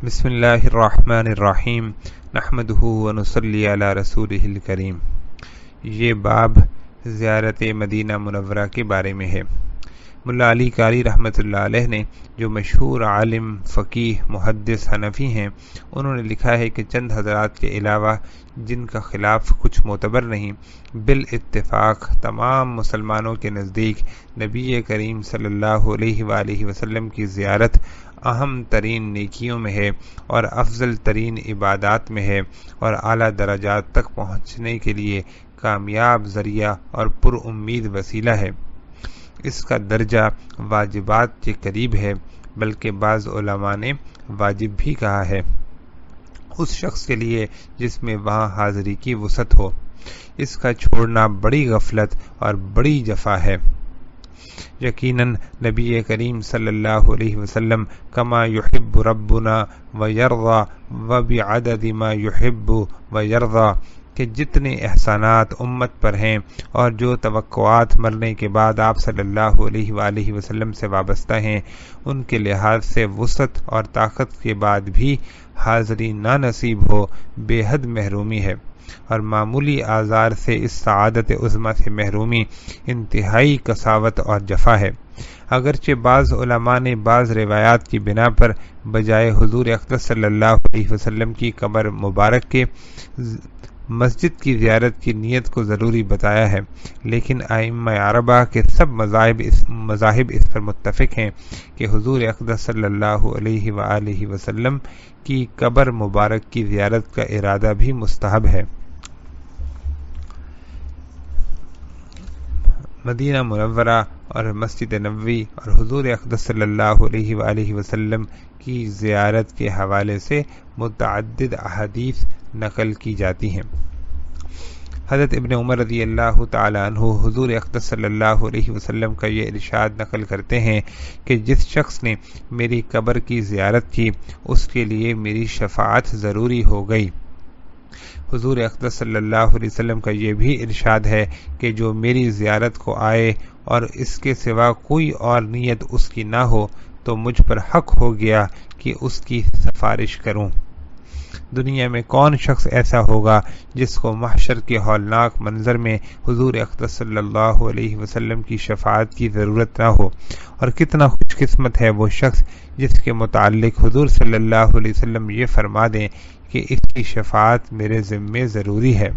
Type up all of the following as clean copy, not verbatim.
بسم اللہ الرحمن الرحیم نحمدہ ونصلی علی رسولہ الکریم۔ یہ باب زیارت مدینہ منورہ کے بارے میں ہے۔ ملا علی قاری رحمۃ اللہ علیہ نے، جو مشہور عالم، فقیہ، محدث حنفی ہیں، انہوں نے لکھا ہے کہ چند حضرات کے علاوہ جن کا خلاف کچھ معتبر نہیں، بالاتفاق تمام مسلمانوں کے نزدیک نبی کریم صلی اللہ علیہ وآلہ وسلم کی زیارت اہم ترین نیکیوں میں ہے اور افضل ترین عبادات میں ہے اور اعلیٰ درجات تک پہنچنے کے لیے کامیاب ذریعہ اور پر امید وسیلہ ہے۔ اس کا درجہ واجبات کے قریب ہے، بلکہ بعض علماء نے واجب بھی کہا ہے اس شخص کے لیے جس میں وہاں حاضری کی وسعت ہو۔ اس کا چھوڑنا بڑی غفلت اور بڑی جفا ہے۔ یقیناً نبی کریم صلی اللہ علیہ وسلم کما یحب ربنا ویرضا وبعدد ما یحب ویرضا کہ جتنے احسانات امت پر ہیں اور جو توقعات مرنے کے بعد آپ صلی اللہ علیہ وآلہ وسلم سے وابستہ ہیں، ان کے لحاظ سے وسعت اور طاقت کے بعد بھی حاضری نہ نصیب ہو بے حد محرومی ہے، اور معمولی آزار سے اس سعادت عظمیٰ سے محرومی انتہائی قساوت اور جفا ہے۔ اگرچہ بعض علماء نے بعض روایات کی بنا پر بجائے حضور اقدس صلی اللہ علیہ وسلم کی قبر مبارک کے مسجد کی زیارت کی نیت کو ضروری بتایا ہے، لیکن ائمہ اربعہ کے سب مذاہب اس پر متفق ہیں کہ حضور اقدس صلی اللہ علیہ وآلہ وسلم کی قبر مبارک کی زیارت کا ارادہ بھی مستحب ہے۔ مدینہ منورہ اور مسجد نبوی اور حضور اقدس صلی اللہ علیہ وآلہ وسلم کی زیارت کے حوالے سے متعدد احادیث نقل کی جاتی ہیں۔ حضرت ابن عمر رضی اللہ تعالی عنہ حضور اقدس صلی اللہ علیہ وسلم کا یہ ارشاد نقل کرتے ہیں کہ جس شخص نے میری قبر کی زیارت کی اس کے لیے میری شفاعت ضروری ہو گئی۔ حضور اقدس صلی اللہ علیہ وسلم کا یہ بھی ارشاد ہے کہ جو میری زیارت کو آئے اور اس کے سوا کوئی اور نیت اس کی نہ ہو تو مجھ پر حق ہو گیا کہ اس کی سفارش کروں۔ دنیا میں کون شخص ایسا ہوگا جس کو محشر کے ہولناک منظر میں حضور اقدس صلی اللہ علیہ وسلم کی شفاعت کی ضرورت نہ ہو، اور کتنا خوش قسمت ہے وہ شخص جس کے متعلق حضور صلی اللہ علیہ وسلم یہ فرما دیں کہ اس کی شفاعت میرے ذمے ضروری ہے۔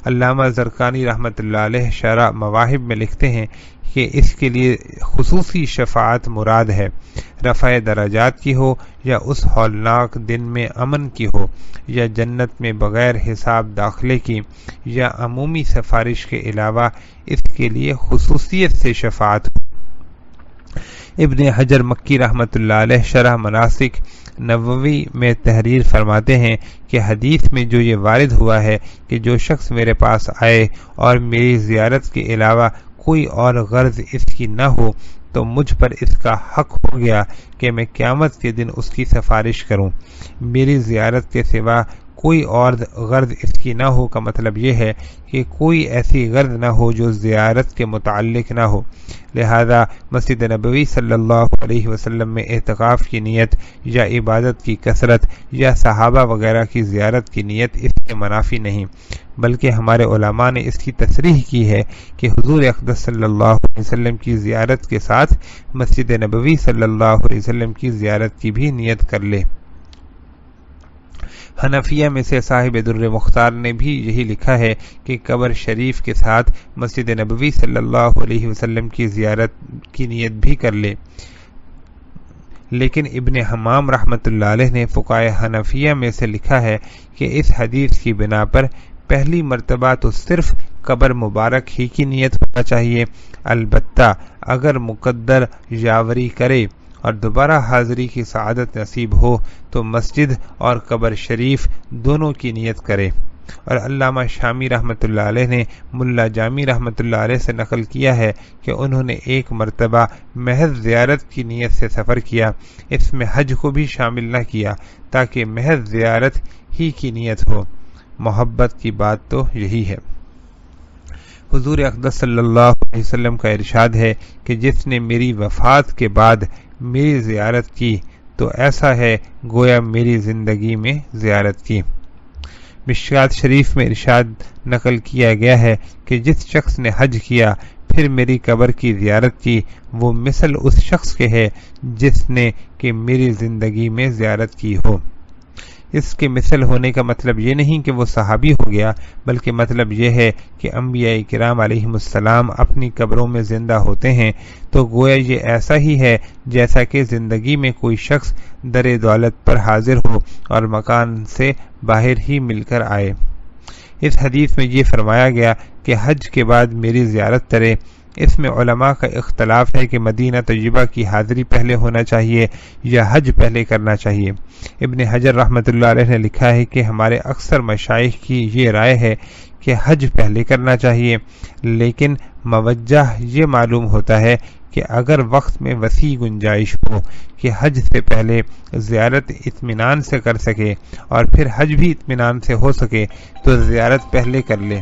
علامہ زرقانی رحمۃ اللہ علیہ شرح مواہب میں لکھتے ہیں کہ اس کے لیے خصوصی شفاعت مراد ہے، رفع درجات کی ہو یا اس ہولناک دن میں امن کی ہو یا جنت میں بغیر حساب داخلے کی یا عمومی سفارش کے علاوہ اس کے لیے خصوصیت سے شفاعت ہو۔ ابن حجر مکی رحمۃ اللہ علیہ شرح مناسک نووی میں تحریر فرماتے ہیں کہ حدیث میں جو یہ وارد ہوا ہے کہ جو شخص میرے پاس آئے اور میری زیارت کے علاوہ کوئی اور غرض اس کی نہ ہو تو مجھ پر اس کا حق ہو گیا کہ میں قیامت کے دن اس کی سفارش کروں۔ میری زیارت کے سوا کوئی اور غرض اس کی نہ ہو کا مطلب یہ ہے کہ کوئی ایسی غرض نہ ہو جو زیارت کے متعلق نہ ہو۔ لہذا مسجد نبوی صلی اللہ علیہ وسلم میں اعتکاف کی نیت یا عبادت کی کثرت یا صحابہ وغیرہ کی زیارت کی نیت اس کے منافی نہیں، بلکہ ہمارے علماء نے اس کی تصریح کی ہے کہ حضور اقدس صلی اللہ علیہ وسلم کی زیارت کے ساتھ مسجد نبوی صلی اللہ علیہ وسلم کی زیارت کی بھی نیت کر لے۔ حنفیہ میں سے صاحب در مختار نے بھی یہی لکھا ہے کہ قبر شریف کے ساتھ مسجد نبوی صلی اللہ علیہ وسلم کی زیارت کی نیت بھی کر لے، لیکن ابن حمام رحمۃ اللہ علیہ نے فقہائے حنفیہ میں سے لکھا ہے کہ اس حدیث کی بنا پر پہلی مرتبہ تو صرف قبر مبارک ہی کی نیت ہونا چاہیے، البتہ اگر مقدر یاوری کرے اور دوبارہ حاضری کی سعادت نصیب ہو تو مسجد اور قبر شریف دونوں کی نیت کرے۔ اور علامہ شامی رحمۃ اللہ علیہ نے ملا جامی رحمۃ اللہ علیہ سے نقل کیا ہے کہ انہوں نے ایک مرتبہ محض زیارت کی نیت سے سفر کیا، اس میں حج کو بھی شامل نہ کیا تاکہ محض زیارت ہی کی نیت ہو۔ محبت کی بات تو یہی ہے۔ حضور اقدس صلی اللہ علیہ وسلم کا ارشاد ہے کہ جس نے میری وفات کے بعد میری زیارت کی تو ایسا ہے گویا میری زندگی میں زیارت کی۔ مشکات شریف میں ارشاد نقل کیا گیا ہے کہ جس شخص نے حج کیا پھر میری قبر کی زیارت کی وہ مثل اس شخص کے ہے جس نے کہ میری زندگی میں زیارت کی ہو۔ اس کے مثل ہونے کا مطلب یہ نہیں کہ وہ صحابی ہو گیا، بلکہ مطلب یہ ہے کہ انبیاء کرام علیہم السلام اپنی قبروں میں زندہ ہوتے ہیں تو گویا یہ ایسا ہی ہے جیسا کہ زندگی میں کوئی شخص در دولت پر حاضر ہو اور مکان سے باہر ہی مل کر آئے۔ اس حدیث میں یہ فرمایا گیا کہ حج کے بعد میری زیارت کرے۔ اس میں علماء کا اختلاف ہے کہ مدینہ طیبہ کی حاضری پہلے ہونا چاہیے یا حج پہلے کرنا چاہیے۔ ابن حجر رحمۃ اللہ علیہ نے لکھا ہے کہ ہمارے اکثر مشائخ کی یہ رائے ہے کہ حج پہلے کرنا چاہیے، لیکن موجہ یہ معلوم ہوتا ہے کہ اگر وقت میں وسیع گنجائش ہو کہ حج سے پہلے زیارت اطمینان سے کر سکے اور پھر حج بھی اطمینان سے ہو سکے تو زیارت پہلے کر لے۔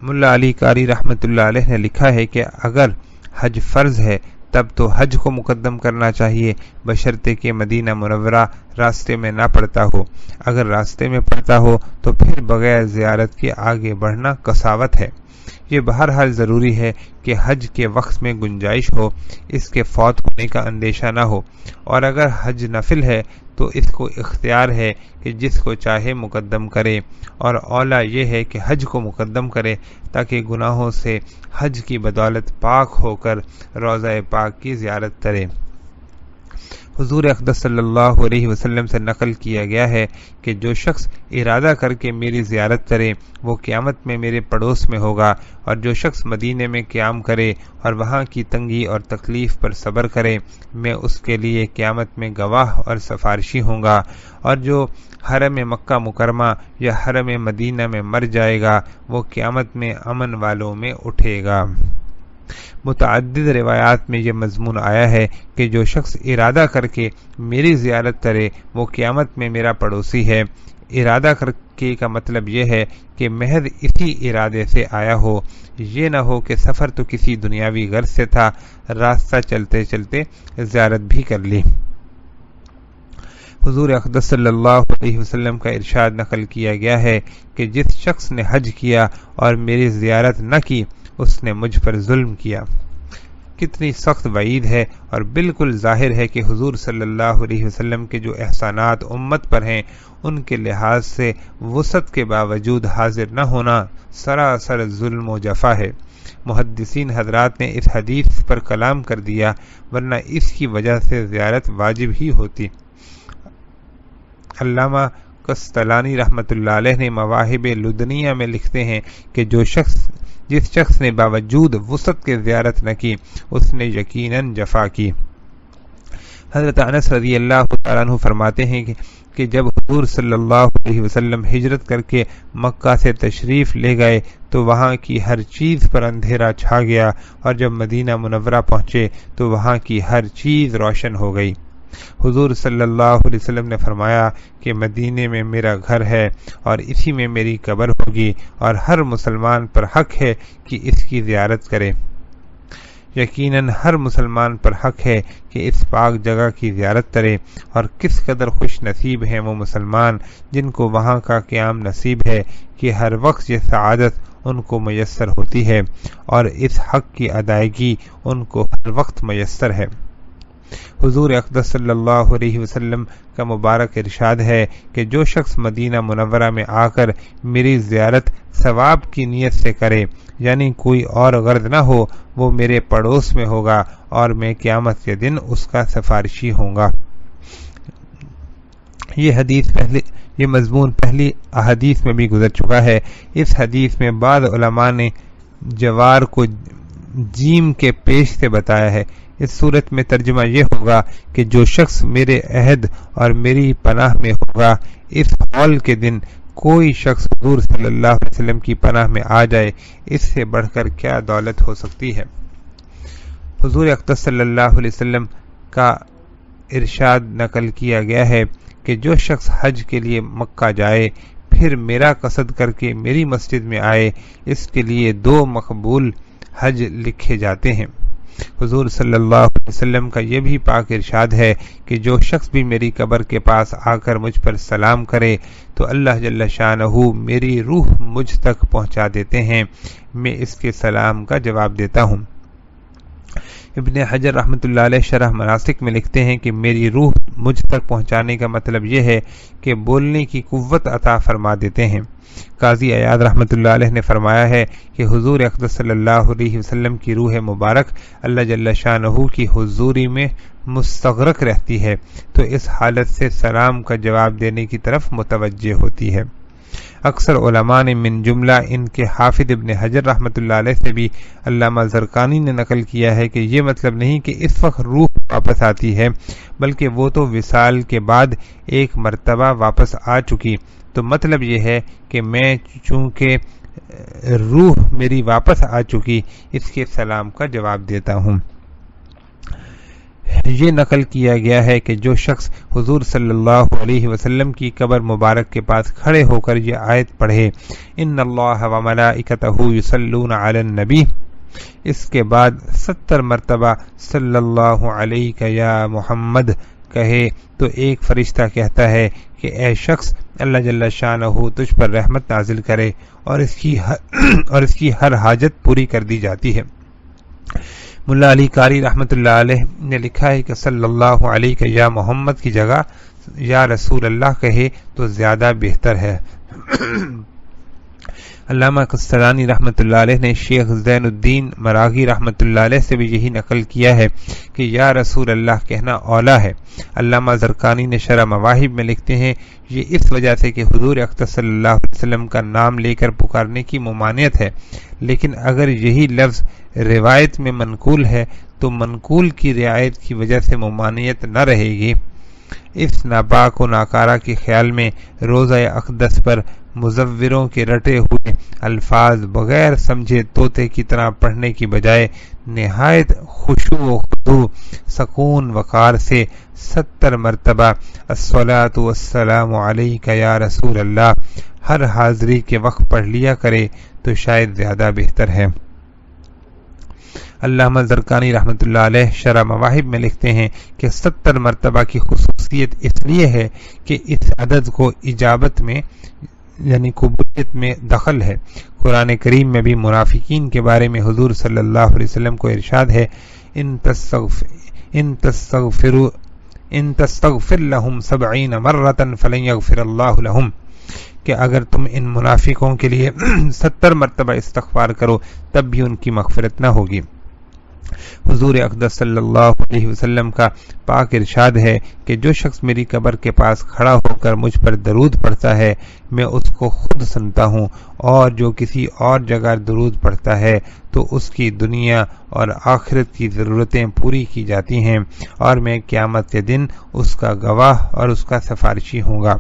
ملا علی قاری رحمۃ اللہ علیہ نے لکھا ہے کہ اگر حج فرض ہے تب تو حج کو مقدم کرنا چاہیے بشرطے کہ مدینہ منورہ راستے میں نہ پڑتا ہو۔ اگر راستے میں پڑتا ہو تو پھر بغیر زیارت کے آگے بڑھنا قساوت ہے۔ یہ بہرحال ضروری ہے کہ حج کے وقت میں گنجائش ہو، اس کے فوت ہونے کا اندیشہ نہ ہو، اور اگر حج نفل ہے تو اس کو اختیار ہے کہ جس کو چاہے مقدم کرے، اور اولا یہ ہے کہ حج کو مقدم کرے تاکہ گناہوں سے حج کی بدولت پاک ہو کر روضہ پاک کی زیارت کرے۔ حضور اقدس صلی اللہ علیہ وسلم سے نقل کیا گیا ہے کہ جو شخص ارادہ کر کے میری زیارت کرے وہ قیامت میں میرے پڑوس میں ہوگا، اور جو شخص مدینے میں قیام کرے اور وہاں کی تنگی اور تکلیف پر صبر کرے میں اس کے لیے قیامت میں گواہ اور سفارشی ہوں گا، اور جو حرم مکہ مکرمہ یا حرم مدینہ میں مر جائے گا وہ قیامت میں امن والوں میں اٹھے گا۔ متعدد روایات میں یہ مضمون آیا ہے کہ جو شخص ارادہ کر کے میری زیارت کرے وہ قیامت میں میرا پڑوسی ہے۔ ارادہ کر کے کا مطلب یہ ہے کہ محض اسی ارادے سے آیا ہو، یہ نہ ہو کہ سفر تو کسی دنیاوی غرض سے تھا، راستہ چلتے چلتے زیارت بھی کر لی۔ حضور اقدس صلی اللہ علیہ وسلم کا ارشاد نقل کیا گیا ہے کہ جس شخص نے حج کیا اور میری زیارت نہ کی اس نے مجھ پر ظلم کیا۔ کتنی سخت وعید ہے، اور بالکل ظاہر ہے کہ حضور صلی اللہ علیہ وسلم کے جو احسانات امت پر ہیں ان کے لحاظ سے وسعت کے باوجود حاضر نہ ہونا سراسر ظلم و جفا ہے۔ محدثین حضرات نے اس حدیث پر کلام کر دیا، ورنہ اس کی وجہ سے زیارت واجب ہی ہوتی۔ علامہ قسطلانی رحمۃ اللہ علیہ نے مواہب لدنیہ میں لکھتے ہیں کہ جس شخص نے باوجود وسعت کے زیارت نہ کی اس نے یقیناً جفا کی۔ حضرت انس رضی اللہ تعالیٰ عنہ فرماتے ہیں کہ جب حضور صلی اللہ علیہ وسلم ہجرت کر کے مکہ سے تشریف لے گئے تو وہاں کی ہر چیز پر اندھیرا چھا گیا، اور جب مدینہ منورہ پہنچے تو وہاں کی ہر چیز روشن ہو گئی۔ حضور صلی اللہ علیہ وسلم نے فرمایا کہ مدینے میں میرا گھر ہے اور اسی میں میری قبر ہوگی، اور ہر مسلمان پر حق ہے کہ اس کی زیارت کرے۔ یقیناً ہر مسلمان پر حق ہے کہ اس پاک جگہ کی زیارت کرے، اور کس قدر خوش نصیب ہیں وہ مسلمان جن کو وہاں کا قیام نصیب ہے کہ ہر وقت یہ سعادت ان کو میسر ہوتی ہے، اور اس حق کی ادائیگی ان کو ہر وقت میسر ہے۔ حضور اقدس صلی اللہ علیہ وسلم کا مبارک ارشاد ہے کہ جو شخص مدینہ منورہ میں آ کر میری زیارت ثواب کی نیت سے کرے، یعنی کوئی اور غرض نہ ہو، وہ میرے پڑوس میں ہوگا اور میں قیامت کے دن اس کا سفارشی ہوں گا۔ یہ مضمون پہلی احادیث میں بھی گزر چکا ہے۔ اس حدیث میں بعض علماء نے جوار کو جیم کے پیش سے بتایا ہے۔ اس صورت میں ترجمہ یہ ہوگا کہ جو شخص میرے عہد اور میری پناہ میں ہوگا، اس حول کے دن کوئی شخص حضور صلی اللہ علیہ وسلم کی پناہ میں آ جائے، اس سے بڑھ کر کیا دولت ہو سکتی ہے۔ حضور اقدس صلی اللہ علیہ وسلم کا ارشاد نقل کیا گیا ہے کہ جو شخص حج کے لیے مکہ جائے پھر میرا قصد کر کے میری مسجد میں آئے، اس کے لیے 2 مقبول حج لکھے جاتے ہیں۔ حضور صلی اللہ علیہ وسلم کا یہ بھی پاک ارشاد ہے کہ جو شخص بھی میری قبر کے پاس آ کر مجھ پر سلام کرے تو اللہ جل شانہ میری روح مجھ تک پہنچا دیتے ہیں، میں اس کے سلام کا جواب دیتا ہوں۔ ابن حجر رحمۃ اللہ علیہ شرح مناسک میں لکھتے ہیں کہ میری روح مجھ تک پہنچانے کا مطلب یہ ہے کہ بولنے کی قوت عطا فرما دیتے ہیں۔ قاضی عیاض رحمۃ اللہ علیہ نے فرمایا ہے کہ حضور اقدس صلی اللہ علیہ وسلم کی روح مبارک اللہ جل شانہ کی حضوری میں مستغرق رہتی ہے، تو اس حالت سے سلام کا جواب دینے کی طرف متوجہ ہوتی ہے۔ اکثر علماء نے من جملہ ان کے حافظ ابن حجر رحمۃ اللہ علیہ سے بھی علامہ زرقانی نے نقل کیا ہے کہ یہ مطلب نہیں کہ اس وقت روح واپس آتی ہے، بلکہ وہ تو وصال کے بعد ایک مرتبہ واپس آ چکی، تو مطلب یہ ہے کہ میں چونکہ روح میری واپس آ چکی اس کے سلام کا جواب دیتا ہوں۔ یہ نقل کیا گیا ہے کہ جو شخص حضور صلی اللہ علیہ وسلم کی قبر مبارک کے پاس کھڑے ہو کر یہ آیت پڑھے ان اللہ و ملائکتہ یصلون علی النبی، اس کے بعد 70 مرتبہ صلی اللہ علیہ یا محمد کہے تو ایک فرشتہ کہتا ہے کہ اے شخص اللہ جل شانہ تجھ پر رحمت نازل کرے اور اس کی ہر حاجت پوری کر دی جاتی ہے۔ ملا علی قاری رحمۃ اللہ علیہ نے لکھا ہے کہ صلی اللہ علیہ یا محمد کی جگہ یا رسول اللہ کہے تو زیادہ بہتر ہے۔ علامہ قسطلانی رحمۃ اللہ علیہ نے شیخ زین الدین مراغی رحمۃ اللہ علیہ سے بھی یہی نقل کیا ہے کہ یا رسول اللہ کہنا اولا ہے۔ علامہ زرقانی نے شرح مواہب میں لکھتے ہیں یہ اس وجہ سے کہ حضور اقدس صلی اللہ علیہ وسلم کا نام لے کر پکارنے کی ممانعت ہے، لیکن اگر یہی لفظ روایت میں منقول ہے تو منقول کی رعایت کی وجہ سے ممانعت نہ رہے گی۔ اس ناپاک و ناکارہ کے خیال میں روضہ اقدس پر مزوروں کے رٹے ہوئے الفاظ بغیر سمجھے طوطے کی طرح پڑھنے کی بجائے نہایت خشوع و خضوع سکون وقار سے 70 مرتبہ الصلاۃ والسلام علیک یا رسول اللہ ہر حاضری کے وقت پڑھ لیا کرے تو شاید زیادہ بہتر ہے۔ علامہ زرقانی رحمۃ اللہ علیہ شرح مواہب میں لکھتے ہیں کہ 70 مرتبہ کی خصوصیت اس لیے ہے کہ اس عدد کو اجابت میں یعنی قبولیت میں دخل ہے۔ قرآن کریم میں بھی منافقین کے بارے میں حضور صلی اللہ علیہ وسلم کو ارشاد ہے ان تستغفر لهم 70 مرة فلن يغفر اللہ لهم، کہ اگر تم ان منافقوں کے لیے 70 مرتبہ استغفار کرو تب بھی ان کی مغفرت نہ ہوگی۔ حضور اقدس صلی اللہ علیہ وسلم کا پاک ارشاد ہے کہ جو شخص میری قبر کے پاس کھڑا ہو کر مجھ پر درود پڑھتا ہے میں اس کو خود سنتا ہوں، اور جو کسی اور جگہ درود پڑھتا ہے تو اس کی دنیا اور آخرت کی ضرورتیں پوری کی جاتی ہیں، اور میں قیامت کے دن اس کا گواہ اور اس کا سفارشی ہوں گا۔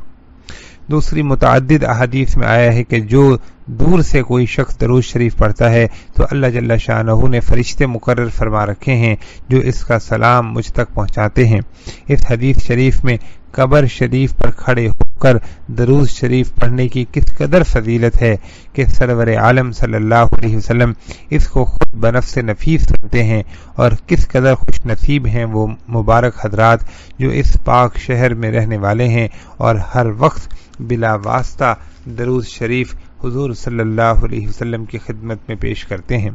دوسری متعدد احادیث میں آیا ہے کہ جو دور سے کوئی شخص درود شریف پڑھتا ہے تو اللہ جل شانہ نے فرشتے مقرر فرما رکھے ہیں جو اس کا سلام مجھ تک پہنچاتے ہیں۔ اس حدیث شریف میں قبر شریف پر کھڑے ہو کر درود شریف پڑھنے کی کس قدر فضیلت ہے کہ سرور عالم صلی اللہ علیہ وسلم اس کو خود بنفس نفیس سنتے ہیں، اور کس قدر خوش نصیب ہیں وہ مبارک حضرات جو اس پاک شہر میں رہنے والے ہیں اور ہر وقت بلا واسطہ درود شریف حضور صلی اللہ علیہ وسلم کی خدمت میں پیش کرتے ہیں۔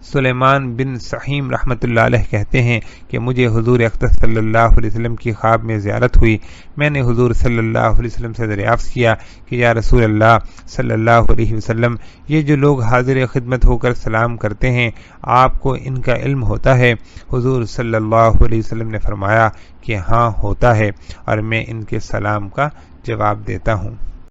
سلیمان بن سحیم رحمۃ اللہ علیہ کہتے ہیں کہ مجھے حضور اقدس صلی اللہ علیہ وسلم کی خواب میں زیارت ہوئی۔ میں نے حضور صلی اللہ علیہ وسلم سے دریافت کیا کہ یا رسول اللہ صلی اللہ علیہ وسلم، یہ جو لوگ حاضر خدمت ہو کر سلام کرتے ہیں آپ کو ان کا علم ہوتا ہے؟ حضور صلی اللہ علیہ وسلم نے فرمایا کہ ہاں ہوتا ہے، اور میں ان کے سلام کا جواب دیتا ہوں۔